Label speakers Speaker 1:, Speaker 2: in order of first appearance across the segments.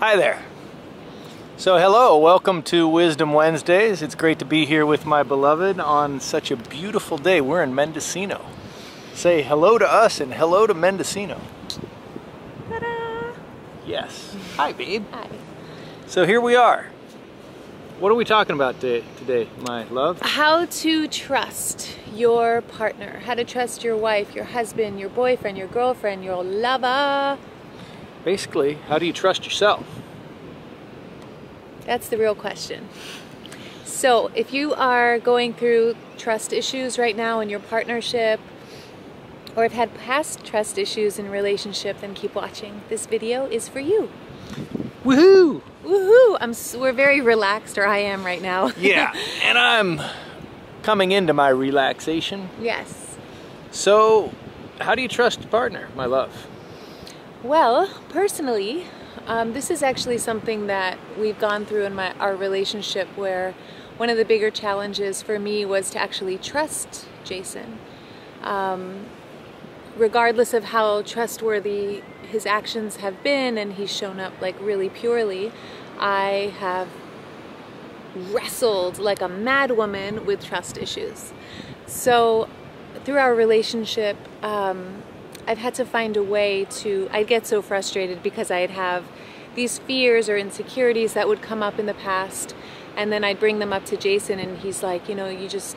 Speaker 1: Hi there. So hello, welcome to Wisdom Wednesdays. It's great to be here with my beloved on such a beautiful day. We're in Mendocino. Say hello to us and hello to Mendocino.
Speaker 2: Ta-da!
Speaker 1: Yes. Hi, babe.
Speaker 2: Hi.
Speaker 1: So here we are. What are we talking about today, my love?
Speaker 2: How to trust your partner. How to trust your wife, your husband, your boyfriend, your girlfriend, your lover.
Speaker 1: Basically, how do you trust yourself?
Speaker 2: That's the real question. So if you are going through trust issues right now in your partnership, or have had past trust issues in a relationship, then keep watching. This video is for you.
Speaker 1: Woohoo!
Speaker 2: Woohoo! We're very relaxed, or I am right now.
Speaker 1: Yeah, and I'm coming into my relaxation.
Speaker 2: Yes.
Speaker 1: So, how do you trust a partner, my love?
Speaker 2: Well, personally, this is actually something that we've gone through in our relationship, where one of the bigger challenges for me was to actually trust Jason. Regardless of how trustworthy his actions have been and he's shown up like really purely, I have wrestled like a mad woman with trust issues. So through our relationship, I've had to find a way to, I'd get so frustrated because I'd have these fears or insecurities that would come up in the past, and then I'd bring them up to Jason and he's like, you know, you just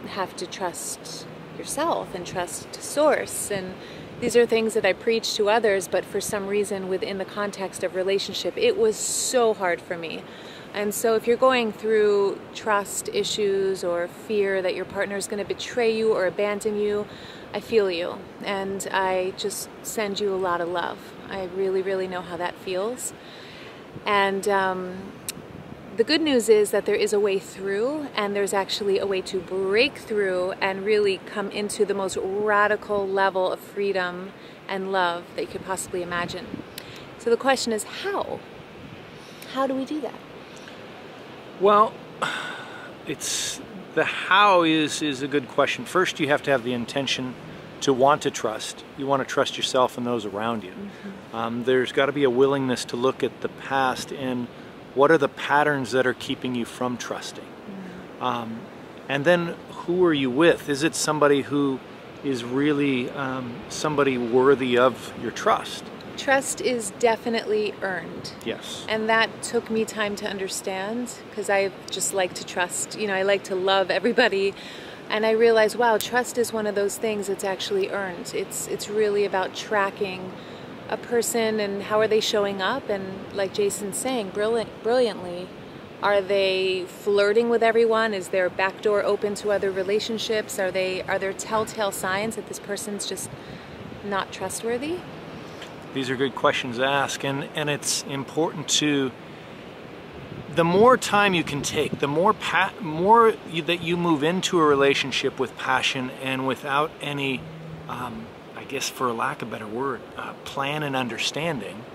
Speaker 2: have to trust yourself and trust source. And these are things that I preach to others, but for some reason within the context of relationship, it was so hard for me. And so if you're going through trust issues or fear that your partner is going to betray you or abandon you, I feel you, and I just send you a lot of love. I really, really know how that feels. And the good news is that there is a way through, and there's actually a way to break through and really come into the most radical level of freedom and love that you could possibly imagine. So the question is, how? How do we do that?
Speaker 1: Well, the how is a good question. First, you have to have the intention to want to trust. You want to trust yourself and those around you. Mm-hmm. There's got to be a willingness to look at the past and what are the patterns that are keeping you from trusting. Mm-hmm. And then who are you with? Is it somebody who is really somebody worthy of your trust?
Speaker 2: Trust is definitely earned.
Speaker 1: Yes.
Speaker 2: And that took me time to understand, because I just like to trust, you know, I like to love everybody. And I realized, wow, trust is one of those things that's actually earned. It's really about tracking a person and how are they showing up, and like Jason's saying brilliantly, are they flirting with everyone? Is their back door open to other relationships? Are there telltale signs that this person's just not trustworthy?
Speaker 1: These are good questions to ask, and it's important to, the more time you can take, the more that you move into a relationship with passion and without any, I guess for lack of a better word, plan and understanding,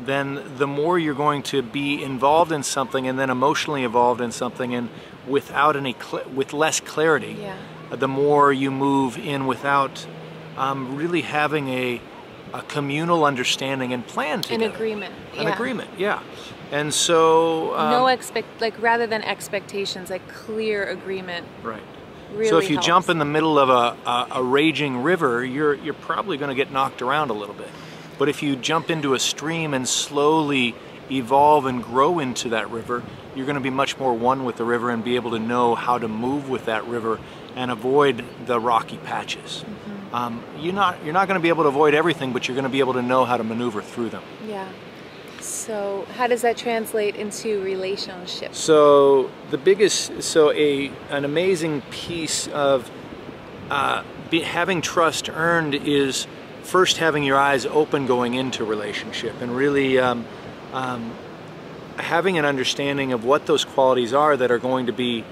Speaker 1: then the more you're going to be involved in something and then emotionally involved in something, and without with less clarity, yeah. The more you move in without really having a communal understanding and plan together.
Speaker 2: An agreement.
Speaker 1: An agreement, yeah. And so
Speaker 2: rather than expectations, like clear agreement.
Speaker 1: Right.
Speaker 2: Really
Speaker 1: so if you
Speaker 2: helps.
Speaker 1: jump in the middle of a raging river, you're probably going to get knocked around a little bit. But if you jump into a stream and slowly evolve and grow into that river, you're going to be much more one with the river and be able to know how to move with that river and avoid the rocky patches. Mm-hmm. You're not going to be able to avoid everything, but you're going to be able to know how to maneuver through them.
Speaker 2: Yeah. So how does that translate into relationships?
Speaker 1: So an amazing piece of having trust earned is first having your eyes open going into relationship, and really having an understanding of what those qualities are that are going to be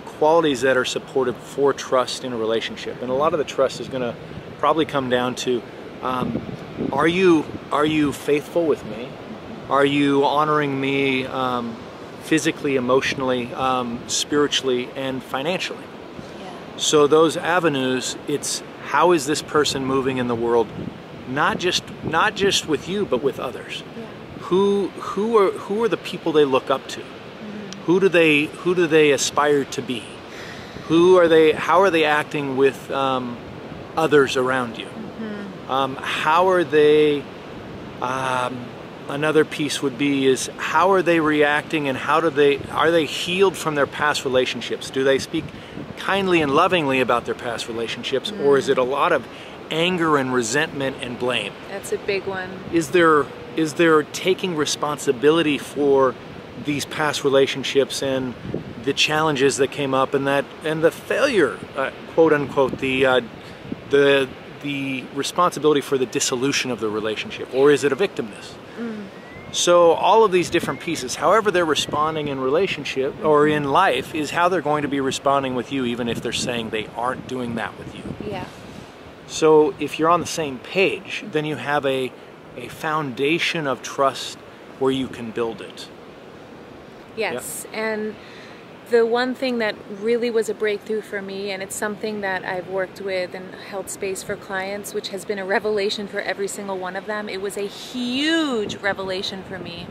Speaker 1: qualities that are supportive for trust in a relationship. And a lot of the trust is going to probably come down to, are you faithful with me? Are you honoring me physically, emotionally, spiritually, and financially? Yeah. So those avenues, it's how is this person moving in the world, not just with you, but with others.
Speaker 2: Yeah.
Speaker 1: who are the people they look up to? Who do they aspire to be? How are they acting with others around you? How are they, another piece would be is how are they reacting, and are they healed from their past relationships? Do they speak kindly and lovingly about their past relationships, or is it a lot of anger and resentment and blame?
Speaker 2: That's a big one.
Speaker 1: Is there taking responsibility for these past relationships and the challenges that came up, and the failure, quote unquote, the responsibility for the dissolution of the relationship, or is it a victimness? So all of these different pieces, however they're responding in relationship or in life, is how they're going to be responding with you, even if they're saying they aren't doing that with you.
Speaker 2: Yeah.
Speaker 1: So if you're on the same page, then you have a foundation of trust where you can build it.
Speaker 2: Yes, and the one thing that really was a breakthrough for me, and it's something that I've worked with and held space for clients, which has been a revelation for every single one of them, it was a huge revelation for me,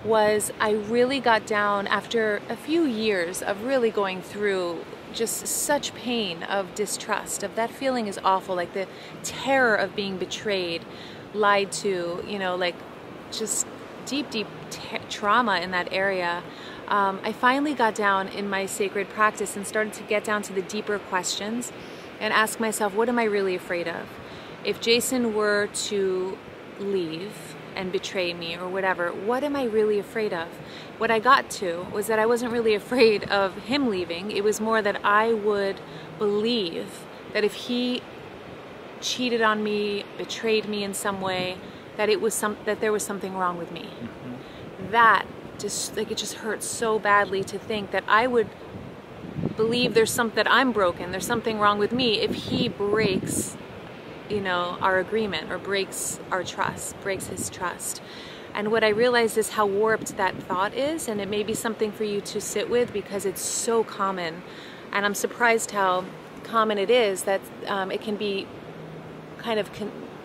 Speaker 2: was I really got down after a few years of really going through just such pain of distrust, of that feeling is awful, like the terror of being betrayed, lied to, like just deep trauma in that area. I finally got down in my sacred practice and started to get down to the deeper questions and ask myself, what am I really afraid of? If Jason were to leave and betray me or whatever, what am I really afraid of? What I got to was that I wasn't really afraid of him leaving. It was more that I would believe that if he cheated on me, betrayed me in some way, that there was something wrong with me. That it just hurts so badly to think that I would believe that I'm broken, there's something wrong with me if he breaks, our agreement, or breaks our trust, breaks his trust. And what I realized is how warped that thought is, and it may be something for you to sit with because it's so common. And I'm surprised how common it is that it can be kind of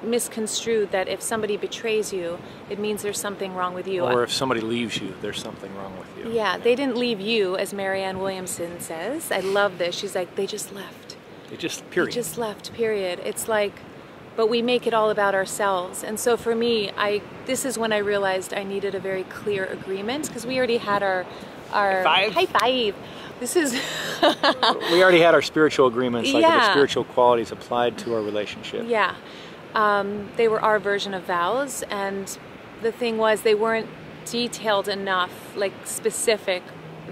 Speaker 2: misconstrued that if somebody betrays you, it means there's something wrong with you.
Speaker 1: Or if somebody leaves you, there's something wrong with you.
Speaker 2: Yeah, they didn't leave you, as Marianne Williamson says. I love this. She's like, they just left.
Speaker 1: They just
Speaker 2: left, period. It's like, but we make it all about ourselves. And so for me, this is when I realized I needed a very clear agreement, because we already had our high five. This is
Speaker 1: we already had our spiritual agreements, like the spiritual qualities applied to our relationship.
Speaker 2: Yeah. They were our version of vows, and the thing was they weren't detailed enough, like specific,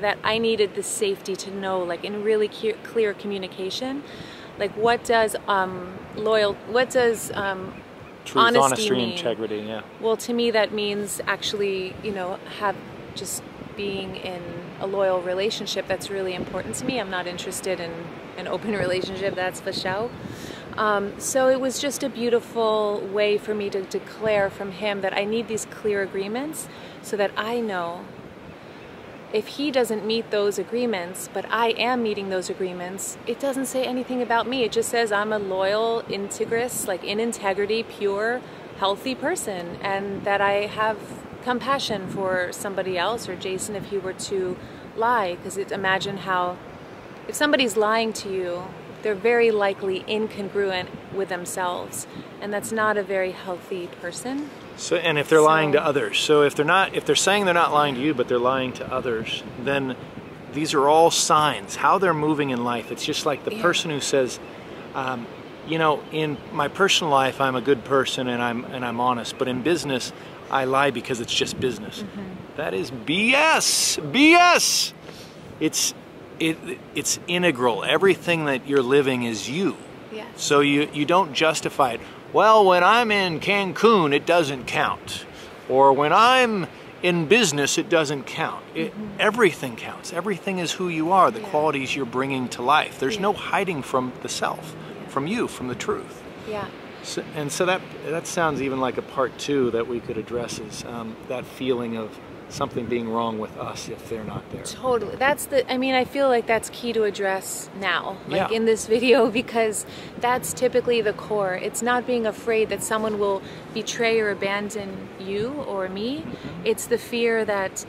Speaker 2: that I needed the safety to know, like in really clear communication, like what does
Speaker 1: Truth,
Speaker 2: honesty
Speaker 1: honesty,
Speaker 2: mean?
Speaker 1: integrity, yeah.
Speaker 2: Well, to me that means actually, have just being in a loyal relationship. That's really important to me. I'm not interested in an open relationship, that's for show. So it was just a beautiful way for me to declare from him that I need these clear agreements so that I know if he doesn't meet those agreements, but I am meeting those agreements, it doesn't say anything about me. It just says I'm a loyal, integrous, like in integrity, pure, healthy person, and that I have compassion for somebody else, or Jason if he were to lie, because imagine how if somebody's lying to you, they're very likely incongruent with themselves, and that's not a very healthy person.
Speaker 1: So, and if they're lying to others, so if they're saying they're not lying to you, but they're lying to others, then these are all signs how they're moving in life. It's just like the person who says, in my personal life I'm a good person and I'm honest, but in business I lie because it's just business. That is BS. BS. It's integral. Everything that you're living is you.
Speaker 2: Yes.
Speaker 1: So you don't justify it. Well, when I'm in Cancun, it doesn't count. Or when I'm in business, it doesn't count. Everything counts. Everything is who you are, the qualities you're bringing to life. There's no hiding from the self, from you, from the truth.
Speaker 2: Yeah.
Speaker 1: So that sounds even like a part two that we could address is that feeling of something being wrong with us if they're not there.
Speaker 2: Totally. I mean, I feel like that's key to address now, like
Speaker 1: Yeah.
Speaker 2: in this video, because that's typically the core. It's not being afraid that someone will betray or abandon you or me. It's the fear that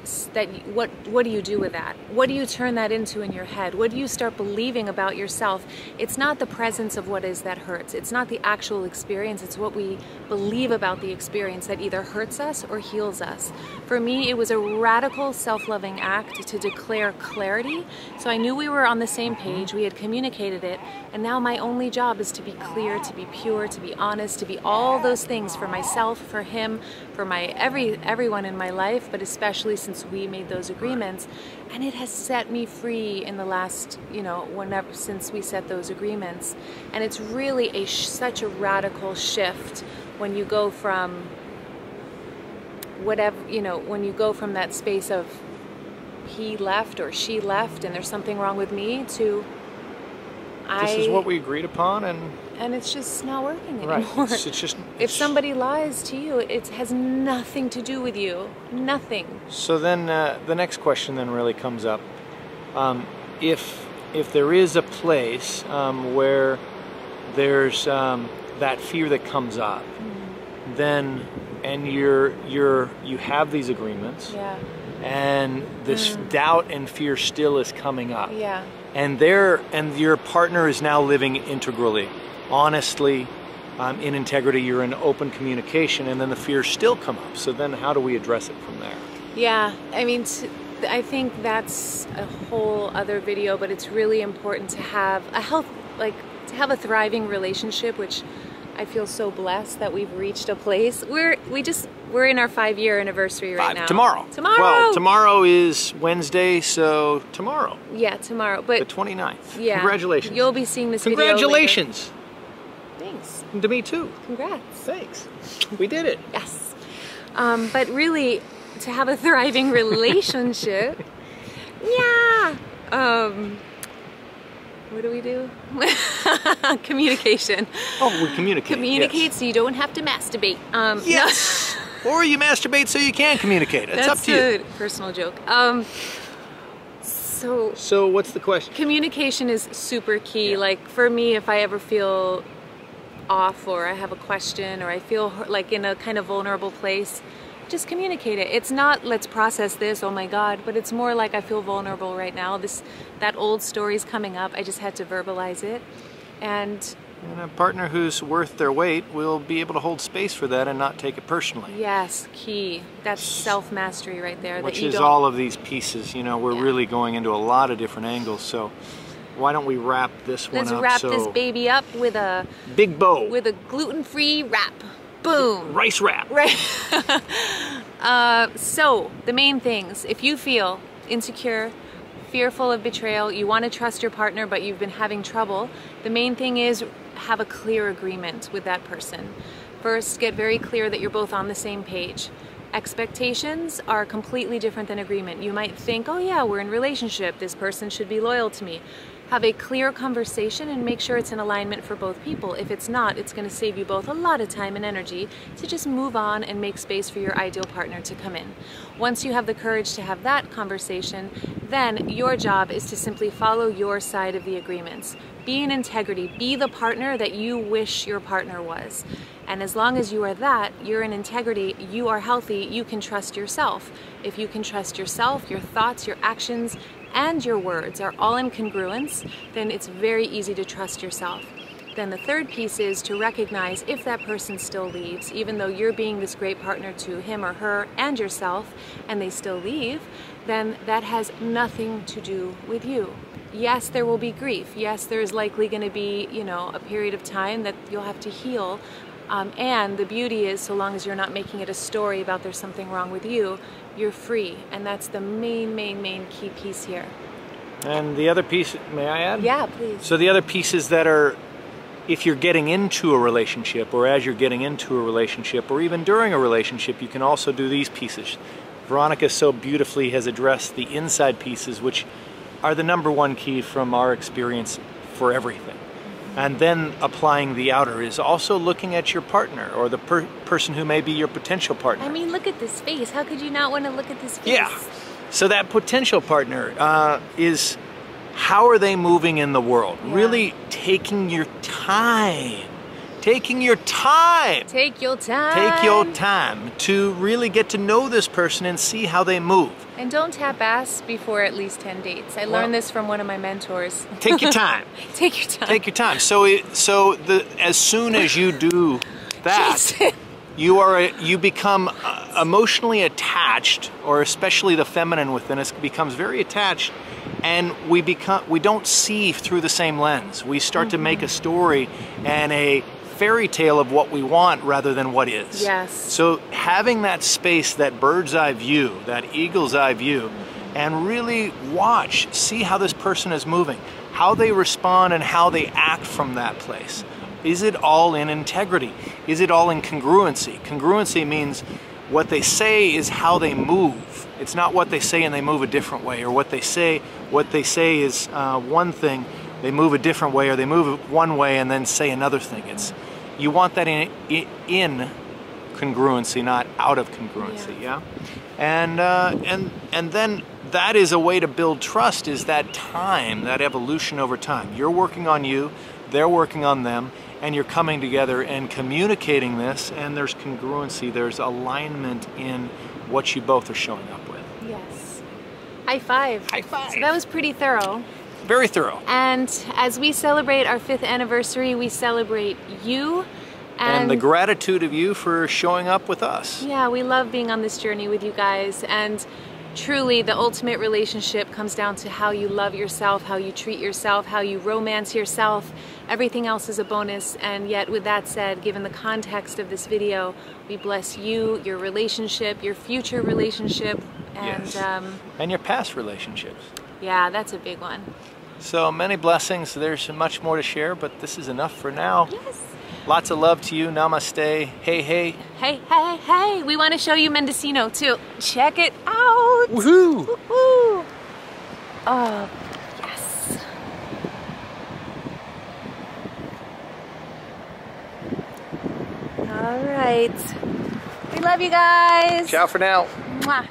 Speaker 2: what do you do with that? What do you turn that into in your head? What do you start believing about yourself? It's not the presence of what is that hurts. It's not the actual experience. It's what we believe about the experience that either hurts us or heals us. For me, it was a radical self-loving act to declare clarity. So I knew we were on the same page, we had communicated it, and now my only job is to be clear, to be pure, to be honest, to be all those things for myself, for him, for everyone in my life, but especially since we made those agreements. And it has set me free in the last, since we set those agreements. And it's really such a radical shift when you go from when you go from that space of he left or she left and there's something wrong with me to
Speaker 1: This is what we agreed upon, and
Speaker 2: it's just not working
Speaker 1: right.
Speaker 2: anymore.
Speaker 1: It's just
Speaker 2: if somebody lies to you, it has nothing to do with you. Nothing.
Speaker 1: So then the next question then really comes up. If there is a place where there's that fear that comes up, then you have these agreements,
Speaker 2: Yeah.
Speaker 1: and this doubt and fear still is coming up,
Speaker 2: Yeah.
Speaker 1: and your partner is now living integrally, honestly, in integrity. You're in open communication, and then the fears still come up. So then how do we address it from there?
Speaker 2: Yeah, I mean, I think that's a whole other video, but it's really important to have a thriving relationship, which I feel so blessed that we've reached a place. We're in our 5-year anniversary right now.
Speaker 1: Tomorrow. Well, tomorrow is Wednesday, so tomorrow.
Speaker 2: Yeah, tomorrow. But
Speaker 1: The 29th.
Speaker 2: yeah,
Speaker 1: Congratulations.
Speaker 2: You'll be seeing this video later.
Speaker 1: Congratulations.
Speaker 2: Thanks.
Speaker 1: To me too.
Speaker 2: Congrats.
Speaker 1: Thanks. We did it.
Speaker 2: Yes. But really, to have a thriving relationship, yeah. What do we do? Communication.
Speaker 1: Oh, we communicate.
Speaker 2: Communicate
Speaker 1: yes.
Speaker 2: so you don't have to masturbate.
Speaker 1: Yes. Or you masturbate so you can communicate. It's up to you.
Speaker 2: That's a personal joke.
Speaker 1: So what's the question?
Speaker 2: Communication is super key.
Speaker 1: Yeah.
Speaker 2: Like for me, if I ever feel off or I have a question or I feel like in a kind of vulnerable place, just communicate it. It's not let's process this, oh my God, but it's more like I feel vulnerable right now. That old story's coming up. I just had to verbalize it. And
Speaker 1: a partner who's worth their weight will be able to hold space for that and not take it personally.
Speaker 2: yes, key. That's self-mastery right there.
Speaker 1: Which
Speaker 2: that you
Speaker 1: is
Speaker 2: don't,
Speaker 1: all of these pieces. We're
Speaker 2: Yeah.
Speaker 1: really going into a lot of different angles. So why don't we wrap this one
Speaker 2: Let's
Speaker 1: up?
Speaker 2: wrap
Speaker 1: So
Speaker 2: this baby up with a
Speaker 1: big bow.
Speaker 2: with a gluten-free wrap. Boom.
Speaker 1: Rice wrap.
Speaker 2: Right. So the main things, if you feel insecure, fearful of betrayal, you want to trust your partner but you've been having trouble, the main thing is have a clear agreement with that person. First, get very clear that you're both on the same page. Expectations are completely different than agreement. You might think, oh yeah, we're in a relationship, this person should be loyal to me. Have a clear conversation and make sure it's in alignment for both people. If it's not, it's going to save you both a lot of time and energy to just move on and make space for your ideal partner to come in. Once you have the courage to have that conversation, then your job is to simply follow your side of the agreements. Be in integrity. Be the partner that you wish your partner was. And as long as you are that, you're in integrity, you are healthy, you can trust yourself. If you can trust yourself, your thoughts, your actions, and your words are all in congruence, then it's very easy to trust yourself. Then the third piece is to recognize if that person still leaves, even though you're being this great partner to him or her and yourself, and they still leave, then that has nothing to do with you. Yes, there will be grief. Yes, there's likely going to be, a period of time that you'll have to heal. And the beauty is, so long as you're not making it a story about there's something wrong with you, you're free. And that's the main key piece here.
Speaker 1: And the other piece, may I add?
Speaker 2: Yeah, please.
Speaker 1: So the other pieces that are, if you're getting into a relationship, or as you're getting into a relationship, or even during a relationship, you can also do these pieces. Veronica so beautifully has addressed the inside pieces, which are the #1 key from our experience for everything. And then applying the outer is also looking at your partner or the person who may be your potential partner.
Speaker 2: I mean, look at this face. How could you not want to look at this face?
Speaker 1: Yeah. So that potential partner is, how are they moving in the world?
Speaker 2: Yeah.
Speaker 1: Really taking your time. Taking your time.
Speaker 2: Take your time.
Speaker 1: Take your time to really get to know this person and see how they move.
Speaker 2: And don't tap ass before at least 10 dates. I learned this from one of my mentors.
Speaker 1: Take your time.
Speaker 2: Take your time.
Speaker 1: Take your time. So as soon as you do that, you become emotionally attached, or especially the feminine within us becomes very attached, and we don't see through the same lens. We start to make a story and a fairy tale of what we want rather than what is.
Speaker 2: Yes.
Speaker 1: So having that space, that bird's eye view, that eagle's eye view, and really watch, see how this person is moving, how they respond and how they act from that place. Is it all in integrity? Is it all in congruency? Congruency means what they say is how they move. It's not what they say and they move a different way, or what they say is one thing, they move a different way, or they move one way and then say another thing. You want that in congruency, not out of congruency, yeah? And then that is a way to build trust, is that time, that evolution over time. You're working on you, they're working on them, and you're coming together and communicating this, and there's congruency, there's alignment in what you both are showing up with.
Speaker 2: Yes. High five.
Speaker 1: High five.
Speaker 2: So that was pretty thorough.
Speaker 1: Very thorough.
Speaker 2: And as we celebrate our 5th anniversary, we celebrate you.
Speaker 1: And the gratitude of you for showing up with us.
Speaker 2: Yeah, we love being on this journey with you guys. And truly, the ultimate relationship comes down to how you love yourself, how you treat yourself, how you romance yourself. Everything else is a bonus. And yet, with that said, given the context of this video, we bless you, your relationship, your future relationship, and
Speaker 1: yes. And your past relationships.
Speaker 2: Yeah, that's a big one.
Speaker 1: So many blessings. There's much more to share, but this is enough for now.
Speaker 2: Yes.
Speaker 1: Lots of love to you. Namaste. Hey, hey.
Speaker 2: Hey, hey, hey. We want to show you Mendocino too. Check it out.
Speaker 1: Woohoo.
Speaker 2: Woohoo. Oh, yes. All right. We love you guys.
Speaker 1: Ciao for now.
Speaker 2: Mwah.